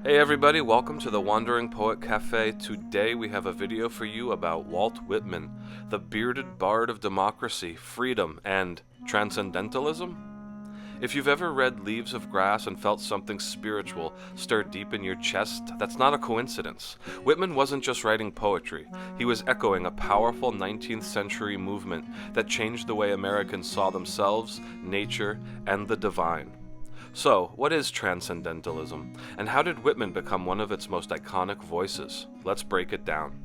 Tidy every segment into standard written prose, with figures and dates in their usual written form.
Hey everybody, welcome to the Wandering Poet Cafe. Today we have a video for you about Walt Whitman, the bearded bard of democracy, freedom, and transcendentalism. If you've ever read Leaves of Grass and felt something spiritual stir deep in your chest, that's not a coincidence. Whitman wasn't just writing poetry, he was echoing a powerful 19th century movement that changed the way Americans saw themselves, nature, and the divine. So, what is Transcendentalism, and how did Whitman become one of its most iconic voices? Let's break it down.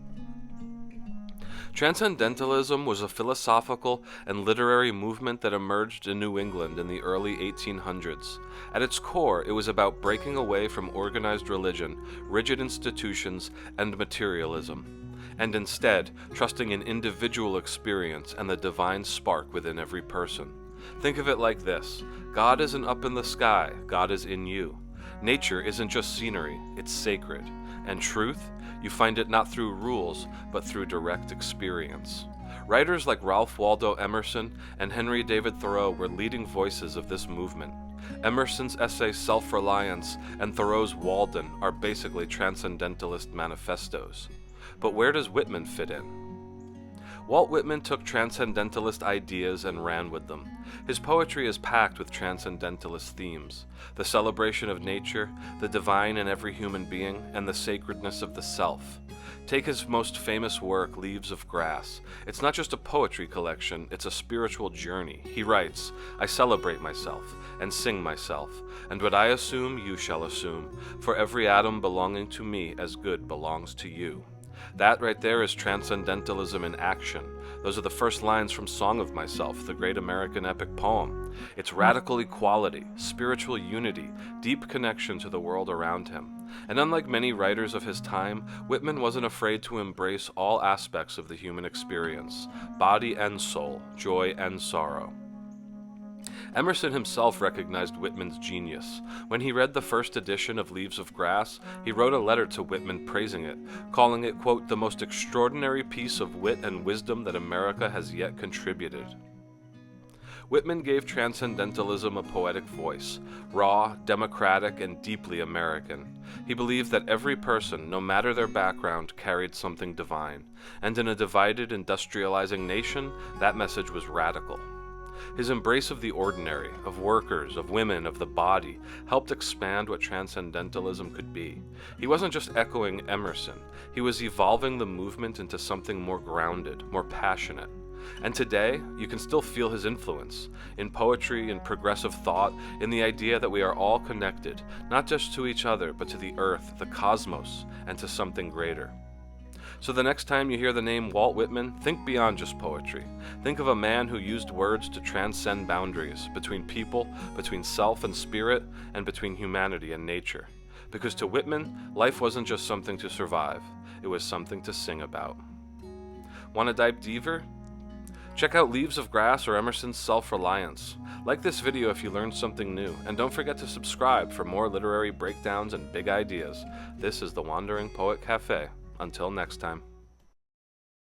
Transcendentalism was a philosophical and literary movement that emerged in New England in the early 1800s. At its core, it was about breaking away from organized religion, rigid institutions, and materialism, and instead trusting in individual experience and the divine spark within every person. Think of it like this: God isn't up in the sky, God is in you. Nature isn't just scenery, it's sacred. And truth, you find it not through rules, but through direct experience. Writers like Ralph Waldo Emerson and Henry David Thoreau were leading voices of this movement. Emerson's essay Self-Reliance and Thoreau's Waldo are basically transcendentalist manifestos. But where does Whitman fit in? Walt Whitman took transcendentalist ideas and ran with them. His poetry is packed with transcendentalist themes: the celebration of nature, the divine in every human being, and the sacredness of the self. Take his most famous work, Leaves of Grass. It's not just a poetry collection, it's a spiritual journey. He writes, "I celebrate myself, and sing myself, and what I assume you shall assume, for every atom belonging to me as good belongs to you." That right there is Transcendentalism in action. Those are the first lines from Song of Myself, the great American epic poem. It's radical equality, spiritual unity, deep connection to the world around him. And unlike many writers of his time, Whitman wasn't afraid to embrace all aspects of the human experience: body and soul, joy and sorrow. Emerson himself recognized Whitman's genius. When he read the first edition of Leaves of Grass, he wrote a letter to Whitman praising it, calling it, quote, "the most extraordinary piece of wit and wisdom that America has yet contributed." Whitman gave Transcendentalism a poetic voice, raw, democratic, and deeply American. He believed that every person, no matter their background, carried something divine, and in a divided, industrializing nation, that message was radical. His embrace of the ordinary, of workers, of women, of the body, helped expand what Transcendentalism could be. He wasn't just echoing Emerson, he was evolving the movement into something more grounded, more passionate. And today, you can still feel his influence, in poetry, in progressive thought, in the idea that we are all connected, not just to each other, but to the earth, the cosmos, and to something greater. So the next time you hear the name Walt Whitman, think beyond just poetry. Think of a man who used words to transcend boundaries between people, between self and spirit, and between humanity and nature. Because to Whitman, life wasn't just something to survive, it was something to sing about. Want to dive deeper? Check out Leaves of Grass or Emerson's Self-Reliance. Like this video if you learned something new, and don't forget to subscribe for more literary breakdowns and big ideas. This is the Wandering Poet Cafe. Until next time.